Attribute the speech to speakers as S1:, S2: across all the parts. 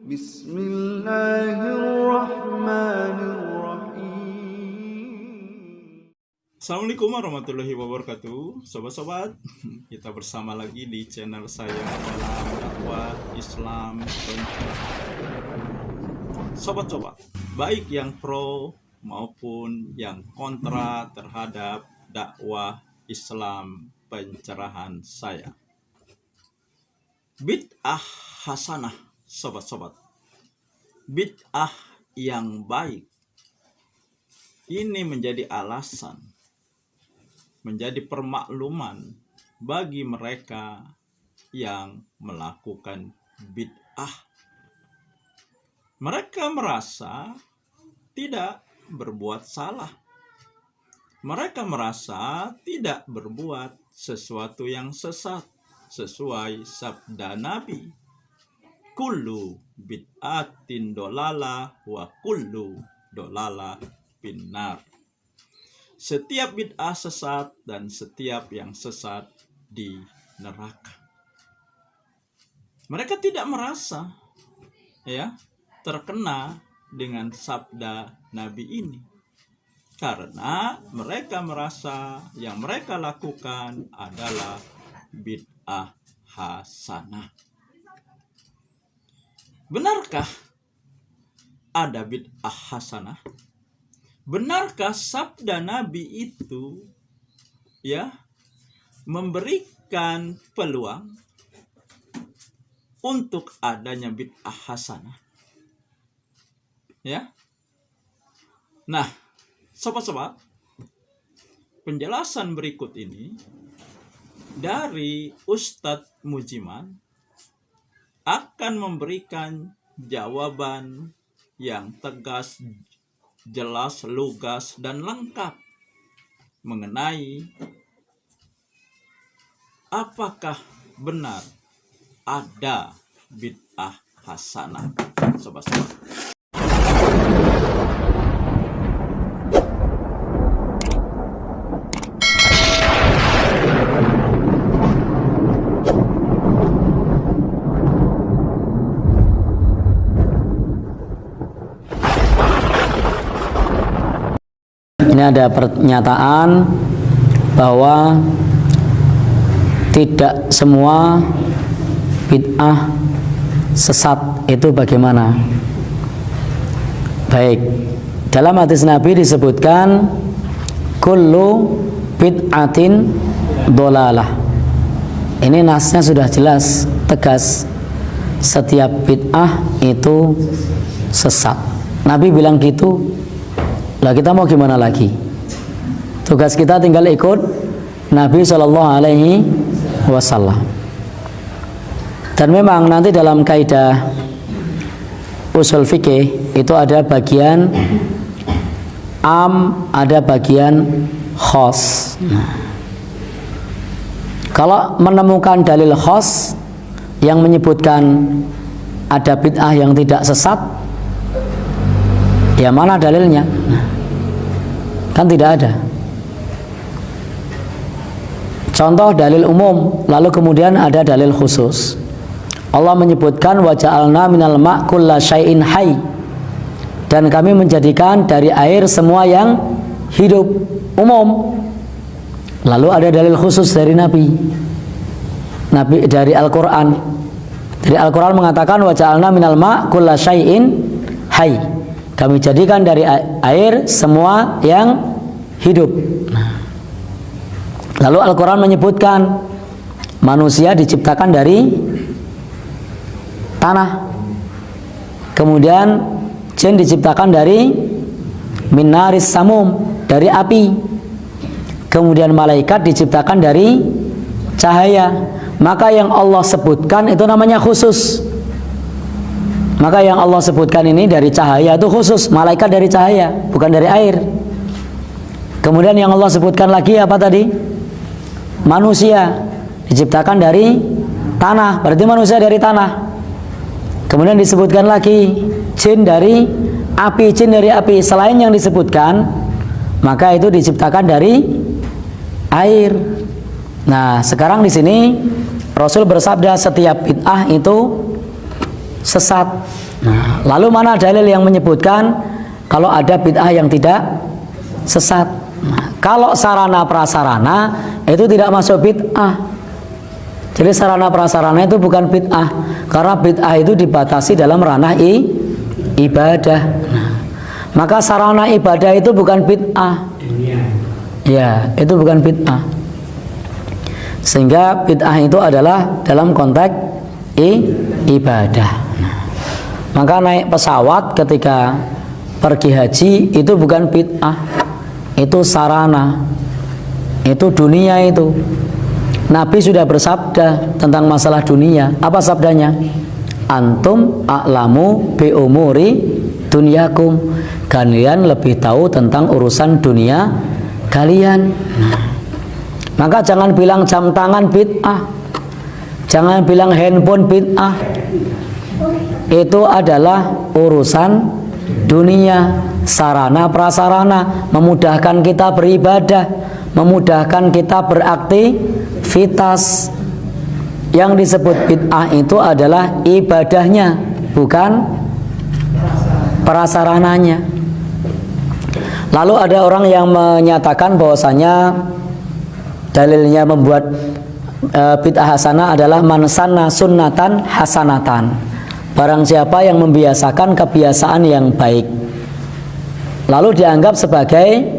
S1: Bismillahirrahmanirrahim.
S2: Assalamualaikum warahmatullahi wabarakatuh. Sobat-sobat, kita bersama lagi di channel saya dalam dakwah Islam pencerahan. Sobat-sobat, baik yang pro maupun yang kontra terhadap dakwah Islam pencerahan saya. Bid'ah hasanah, sobat-sobat. Bid'ah yang baik. Ini menjadi alasan, menjadi permakluman bagi mereka yang melakukan bid'ah. Mereka merasa tidak berbuat salah. Mereka merasa tidak berbuat sesuatu yang sesat sesuai sabda Nabi. Kullu bid'atin dolalah wa kullu dolalah finnar. Setiap bid'ah sesat dan setiap yang sesat di neraka. Mereka tidak merasa terkena dengan sabda Nabi ini, karena mereka merasa yang mereka lakukan adalah bid'ah hasanah. Benarkah ada bid'ah hasanah? Benarkah sabda Nabi itu memberikan peluang untuk adanya bid'ah hasanah? Nah, sobat-sobat, penjelasan berikut ini dari Ustadz Mujiman akan memberikan jawaban yang tegas, jelas, lugas, dan lengkap mengenai apakah benar ada bid'ah hasanah, sobat-sobat.
S3: Ini ada pernyataan bahwa tidak semua bid'ah sesat itu bagaimana? Baik, dalam hadis Nabi disebutkan kullu bid'atin dolalah. Ini nasnya sudah jelas, tegas. Setiap bid'ah itu sesat. Nabi bilang gitu. Lah kita mau gimana lagi? Tugas kita tinggal ikut Nabi SAW. Dan memang nanti dalam kaidah usul fikih itu ada bagian am, ada bagian khos. Kalau menemukan dalil khos yang menyebutkan ada bid'ah yang tidak sesat, ya mana dalilnya? Kan tidak ada. Contoh dalil umum, lalu kemudian ada dalil khusus. Allah menyebutkan wa ja'alna minal ma' kulla syai'in hayy. Dan kami menjadikan dari air semua yang hidup, umum. Lalu ada dalil khusus dari Nabi dari Al-Qur'an. Dari Al-Qur'an mengatakan wa ja'alna minal ma' kulla syai'in hayy. Kami jadikan dari air semua yang hidup. Lalu Al-Quran menyebutkan manusia diciptakan dari tanah, kemudian jin diciptakan dari minaris samum, dari api, kemudian malaikat diciptakan dari cahaya. Maka yang Allah sebutkan itu namanya khusus. Maka yang Allah sebutkan ini dari cahaya itu khusus, malaikat dari cahaya, bukan dari air. Kemudian yang Allah sebutkan lagi apa tadi? Manusia diciptakan dari tanah, berarti manusia dari tanah. Kemudian disebutkan lagi jin dari api, jin dari api. Selain yang disebutkan, maka itu diciptakan dari air. Nah, sekarang di sini Rasul bersabda setiap bid'ah itu sesat. Nah, lalu mana dalil yang menyebutkan kalau ada bid'ah yang tidak sesat? Nah, kalau sarana prasarana itu tidak masuk bid'ah. Jadi sarana prasarana itu bukan bid'ah, karena bid'ah itu dibatasi dalam ranah ibadah. Nah, maka sarana ibadah itu bukan bid'ah. Ya, itu bukan bid'ah. Sehingga bid'ah itu adalah dalam konteks ibadah. Nah, maka naik pesawat ketika pergi haji itu bukan bid'ah, itu sarana, itu dunia itu. Nabi sudah bersabda tentang masalah dunia. Apa sabdanya? Antum a'lamu bi umuri dunyakum. Kalian lebih tahu tentang urusan dunia kalian. Maka jangan bilang jam tangan bid'ah, jangan bilang handphone bid'ah. Itu adalah urusan dunia, sarana prasarana, memudahkan kita beribadah, memudahkan kita beraktivitas. Yang disebut bid'ah itu adalah ibadahnya, bukan prasarananya. Lalu ada orang yang menyatakan bahwasanya dalilnya membuat bid'ah hasanah adalah man sanna sunnatan hasanatan. Barang siapa yang membiasakan kebiasaan yang baik, lalu dianggap sebagai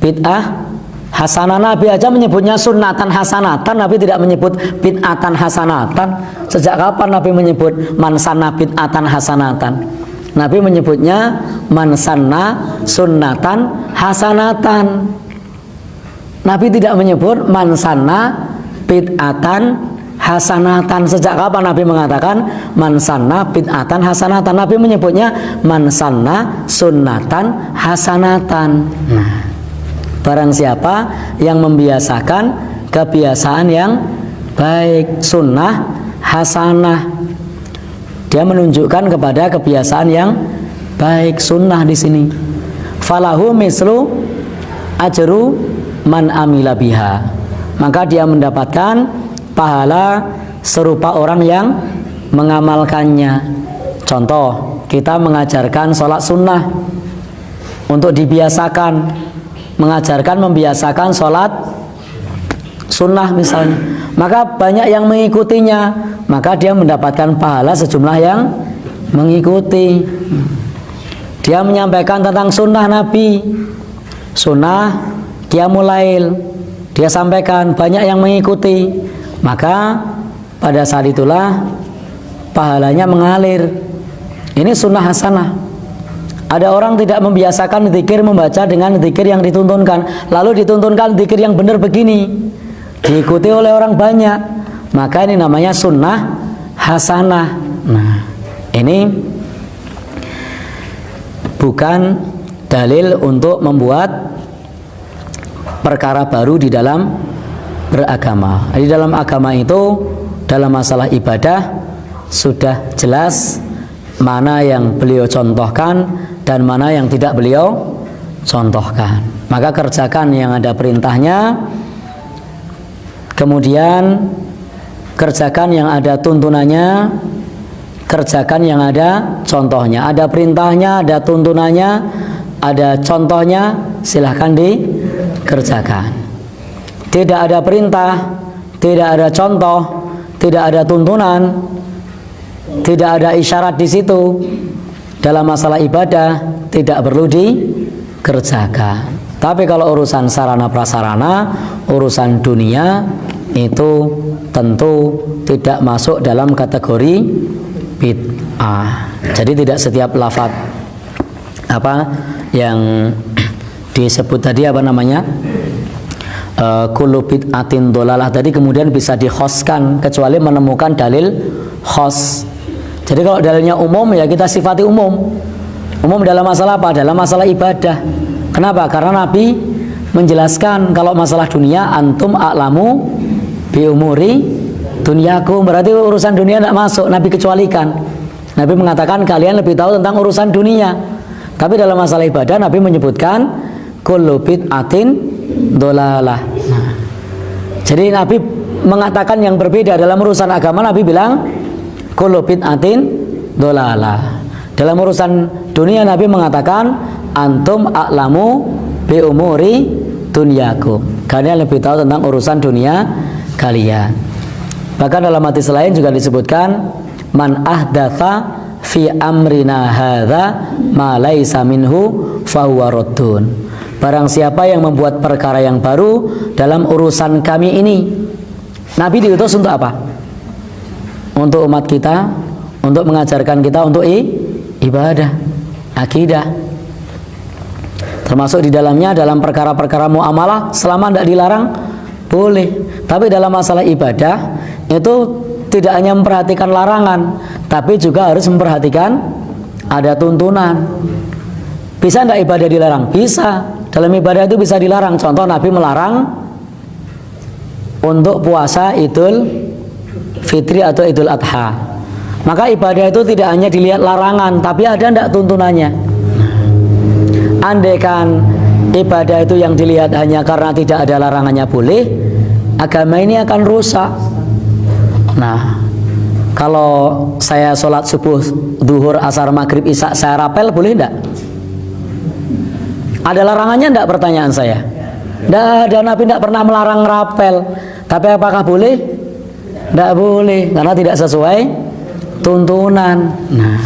S3: bid'ah hasanah. Nabi aja menyebutnya sunnatan hasanatan, Nabi tidak menyebut bid'atan hasanatan. Sejak kapan Nabi menyebut man sanna bid'atan hasanatan? Nabi menyebutnya man sanna sunnatan hasanatan. Nabi tidak menyebut man sanna bid'atan hasanatan. Sejak kapan Nabi mengatakan man sanna bid'atan hasanatan? Nabi menyebutnya man sanna sunnatan hasanatan. Nah, barang siapa yang membiasakan kebiasaan yang baik, sunnah hasanah, dia menunjukkan kepada kebiasaan yang baik, sunnah di sini. Falahu mislu ajru man amila biha. Maka dia mendapatkan pahala serupa orang yang mengamalkannya. Contoh, kita mengajarkan sholat sunnah untuk dibiasakan, mengajarkan membiasakan sholat sunnah misalnya, maka banyak yang mengikutinya, maka dia mendapatkan pahala sejumlah yang mengikuti. Dia menyampaikan tentang sunnah Nabi, sunnah qiyamul lail, dia sampaikan, banyak yang mengikuti, maka pada saat itulah pahalanya mengalir. Ini sunnah hasanah. Ada orang tidak membiasakan zikir, membaca dengan zikir yang dituntunkan, lalu dituntunkan zikir yang benar begini, diikuti oleh orang banyak, maka ini namanya sunnah hasanah. Nah, ini bukan dalil untuk membuat perkara baru di dalam beragama. Di dalam agama itu, dalam masalah ibadah sudah jelas mana yang beliau contohkan dan mana yang tidak beliau contohkan. Maka kerjakan yang ada perintahnya, kemudian kerjakan yang ada tuntunannya, kerjakan yang ada contohnya. Ada perintahnya, ada tuntunannya, ada contohnya, silahkan dikerjakan. Tidak ada perintah, tidak ada contoh, tidak ada tuntunan, tidak ada isyarat di situ, dalam masalah ibadah tidak perlu dikerjakan. Tapi kalau urusan sarana prasarana, urusan dunia, itu tentu tidak masuk dalam kategori bid'ah. Jadi tidak setiap lafaz apa yang disebut tadi, apa namanya, kullu bid'atin dolalah tadi, kemudian bisa dikhoskan kecuali menemukan dalil khos. Jadi kalau dalilnya umum, ya kita sifati umum. Umum dalam masalah apa? Dalam masalah ibadah. Kenapa? Karena Nabi menjelaskan kalau masalah dunia, antum a'lamu bi umuri dunyakum, berarti urusan dunia tidak masuk, Nabi kecualikan. Nabi mengatakan kalian lebih tahu tentang urusan dunia. Tapi dalam masalah ibadah Nabi menyebutkan kullu bid'atin dolalah. Nah, jadi Nabi mengatakan yang berbeda dalam urusan agama. Nabi bilang kullu bid'atin dolala. Dalam urusan dunia Nabi mengatakan antum a'lamu bi umuri dunyakum. Kalian lebih tahu tentang urusan dunia kalian. Bahkan dalam hadis lain juga disebutkan man ahdatsa fi amrina hadza ma laisa minhu fahuwa raddun. Barang siapa yang membuat perkara yang baru dalam urusan kami ini. Nabi diutus untuk apa? Untuk umat kita, untuk mengajarkan kita untuk ibadah, akidah. Termasuk di dalamnya dalam perkara-perkara muamalah selama tidak dilarang boleh. Tapi dalam masalah ibadah itu tidak hanya memperhatikan larangan, tapi juga harus memperhatikan ada tuntunan. Bisa tidak ibadah dilarang? Bisa. Dalam ibadah itu bisa dilarang. Contoh Nabi melarang untuk puasa Idul Fitri atau Idul Adha. Maka ibadah itu tidak hanya dilihat larangan, tapi ada tidak tuntunannya. Andaikan ibadah itu yang dilihat hanya karena tidak ada larangannya boleh, agama ini akan rusak. Nah, kalau saya sholat subuh, duhur, asar, maghrib, isya, saya rapel boleh tidak? Ada larangannya tidak, pertanyaan saya? Tidak ada, Nabi tidak pernah melarang rapel. Tapi apakah boleh? Tidak boleh, karena tidak sesuai tuntunan. Nah,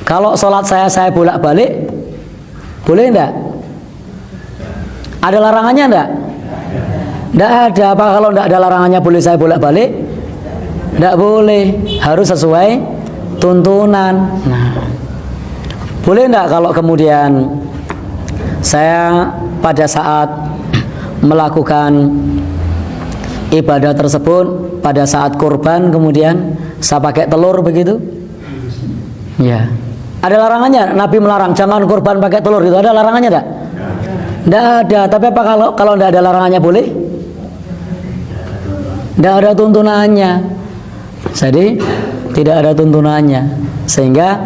S3: kalau sholat saya bolak-balik, boleh tidak? Ada larangannya tidak? Tidak ada. Apa kalau tidak ada larangannya boleh saya bolak-balik? Tidak boleh, harus sesuai tuntunan. Nah, boleh tidak kalau kemudian saya pada saat melakukan ibadah tersebut, pada saat kurban kemudian saya pakai telur begitu? Ya. Ada larangannya? Nabi melarang jangan kurban pakai telur gitu. Ada larangannya tidak? Tidak ada. Tapi apa kalau tidak ada larangannya boleh? Tidak ada tuntunannya. Jadi tidak ada tuntunannya. Sehingga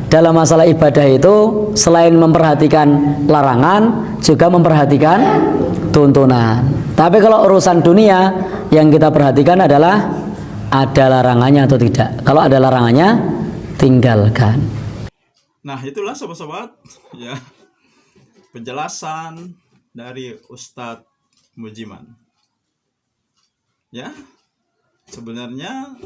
S3: dalam masalah ibadah itu selain memperhatikan larangan juga memperhatikan tuntunan. Tapi kalau urusan dunia yang kita perhatikan adalah ada larangannya atau tidak. Kalau ada larangannya tinggalkan.
S2: Nah, itulah sobat-sobat ya penjelasan dari Ustadz Mujiman. Ya, sebenarnya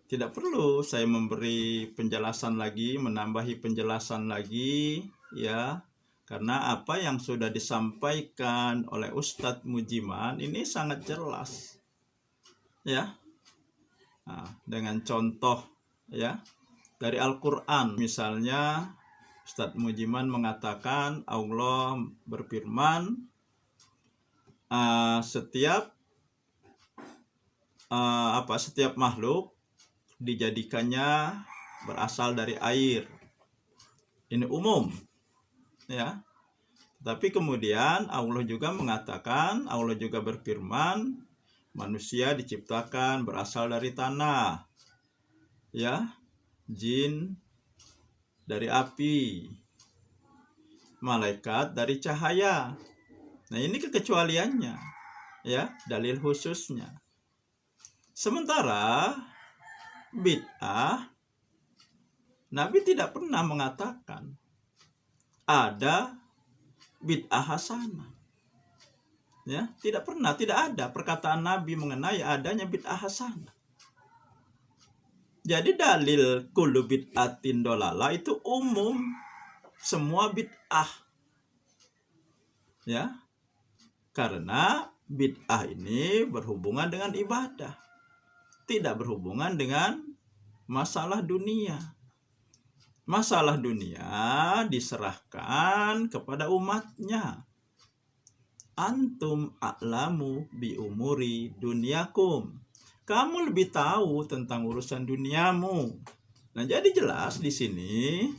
S2: tidak perlu saya memberi penjelasan lagi, menambahi penjelasan lagi, ya, karena apa yang sudah disampaikan oleh Ustadz Mujiman ini sangat jelas, ya. Nah, dengan contoh, ya, dari Al-Quran, misalnya Ustadz Mujiman mengatakan Allah berfirman, setiap makhluk dijadikannya berasal dari air. Ini umum, ya. Tapi kemudian Allah juga mengatakan, Allah juga berfirman, manusia diciptakan berasal dari tanah, ya, jin dari api, malaikat dari cahaya. Nah, ini kekecualiannya, ya, dalil khususnya. Sementara bid'ah, Nabi tidak pernah mengatakan ada bid'ah hasanah. Ya, tidak pernah, tidak ada perkataan Nabi mengenai adanya bid'ah hasanah. Jadi dalil kullu bid'atin dolala itu umum, semua bid'ah. Ya. Karena bid'ah ini berhubungan dengan ibadah. Tidak berhubungan dengan masalah dunia. Masalah dunia diserahkan kepada umatnya. Antum a'lamu bi umuri dunyakum. Kamu lebih tahu tentang urusan duniamu. Nah, jadi jelas di sini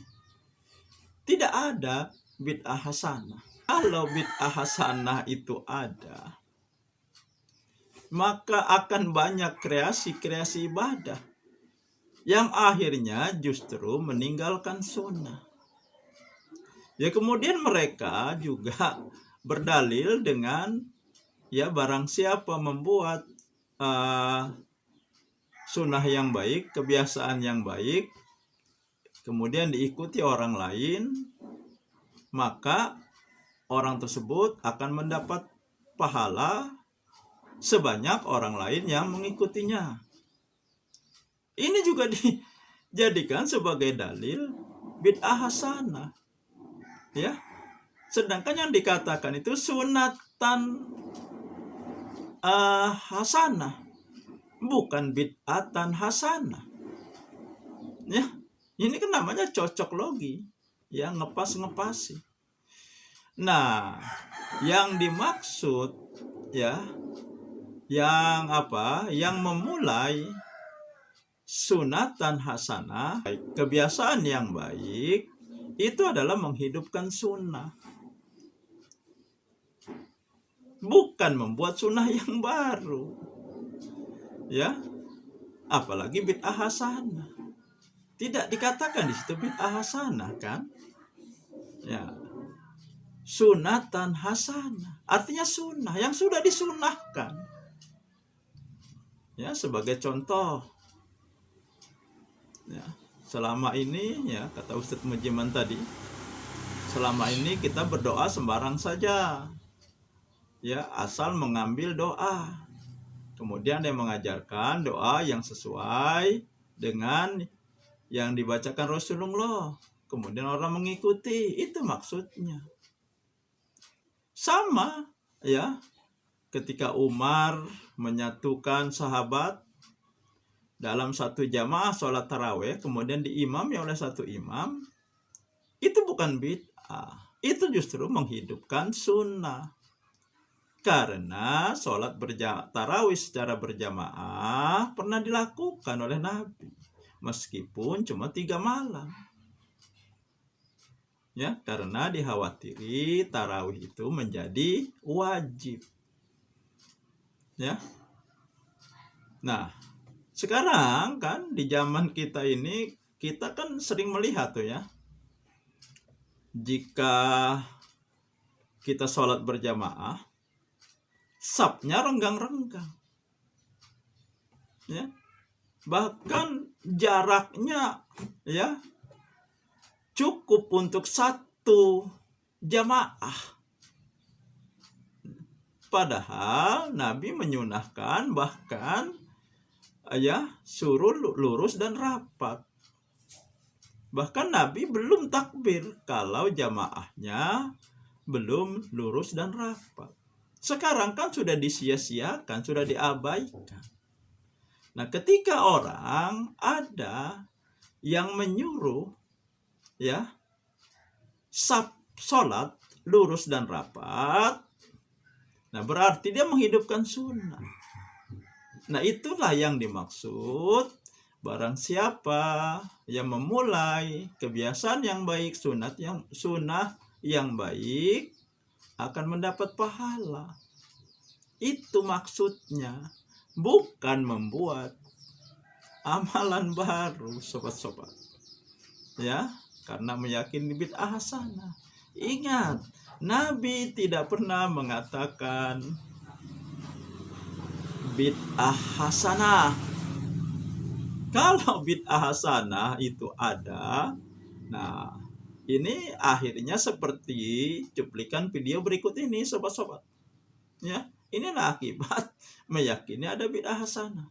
S2: tidak ada bid'ah hasanah. Kalau bid'ah hasanah itu ada, maka akan banyak kreasi-kreasi ibadah yang akhirnya justru meninggalkan sunnah. Ya, kemudian mereka juga berdalil dengan, ya, barang siapa membuat sunnah yang baik, kebiasaan yang baik, kemudian diikuti orang lain, maka orang tersebut akan mendapat pahala sebanyak orang lain yang mengikutinya. Ini juga dijadikan sebagai dalil bid'ah hasanah. Ya. Sedangkan yang dikatakan itu sunatan hasanah, bukan bid'atan hasanah. Ya. Ini kan namanya cocok logi, ya, ngepas-ngepasi. Nah, yang dimaksud, ya, yang apa? Yang memulai sunatan hasanah, kebiasaan yang baik, itu adalah menghidupkan sunnah, bukan membuat sunnah yang baru, ya, apalagi bid'ah hasanah. Tidak dikatakan di situ bid'ah hasanah, kan? Ya, sunatan hasanah artinya sunnah yang sudah disunahkan. Ya, sebagai contoh, ya, selama ini, ya, kata Ustadz Mujiman tadi, selama ini kita berdoa sembarang saja, ya, asal mengambil doa. Kemudian dia mengajarkan doa yang sesuai dengan yang dibacakan Rasulullah, kemudian orang mengikuti, itu maksudnya. Sama, ya, ketika Umar menyatukan sahabat dalam satu jamaah sholat tarawih, kemudian diimami oleh satu imam, itu bukan bid'ah, itu justru menghidupkan sunnah. Karena sholat tarawih secara berjamaah pernah dilakukan oleh Nabi, meskipun cuma 3 malam. Ya, karena dikhawatiri tarawih itu menjadi wajib. Ya. Nah, sekarang kan di zaman kita ini, kita kan sering melihat tuh, ya, jika kita sholat berjamaah, safnya renggang-renggang. Ya. Bahkan jaraknya, ya, cukup untuk satu jamaah. Padahal Nabi menyunahkan bahkan, ya, suruh lurus dan rapat. Bahkan Nabi belum takbir kalau jamaahnya belum lurus dan rapat. Sekarang kan sudah disia-siakan, sudah diabaikan. Nah, ketika orang ada yang menyuruh, ya, sholat lurus dan rapat, nah berarti dia menghidupkan sunnah. Nah, itulah yang dimaksud, barang siapa yang memulai kebiasaan yang baik, sunnah yang baik, akan mendapat pahala. Itu maksudnya, bukan membuat amalan baru, sobat-sobat. Ya, karena meyakini bid'ah hasanah. Ingat, Nabi tidak pernah mengatakan bid'ah hasanah. Kalau bid'ah hasanah itu ada, nah, ini akhirnya seperti cuplikan video berikut ini, sobat-sobat. Ya, inilah akibat meyakini ada bid'ah hasanah.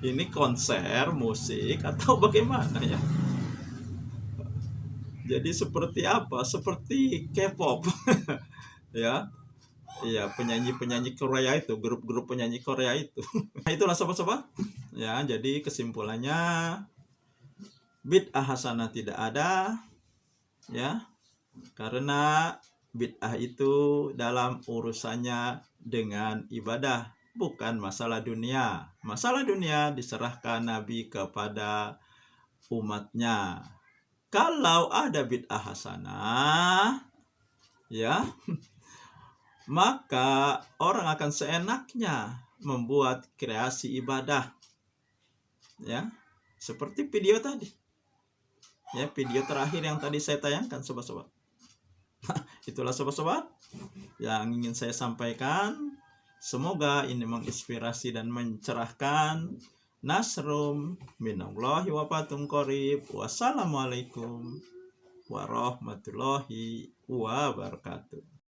S2: Ini konser musik atau bagaimana ya? Jadi seperti apa? Seperti K-pop. Ya. Iya, penyanyi-penyanyi Korea itu, grup-grup penyanyi Korea itu. Nah, itulah sobat-sobat. Ya, jadi kesimpulannya bid'ah hasanah tidak ada, ya. Karena bid'ah itu dalam urusannya dengan ibadah, bukan masalah dunia. Masalah dunia diserahkan Nabi kepada umatnya. Kalau ada bid'ah hasanah, ya, maka orang akan seenaknya membuat kreasi ibadah, ya, seperti video tadi, ya, video terakhir yang tadi saya tayangkan, sobat-sobat. Itulah sobat-sobat yang ingin saya sampaikan. Semoga ini menginspirasi dan mencerahkan. Nasrum minallahi wa fathun qarib. Wassalamualaikum warahmatullahi wabarakatuh.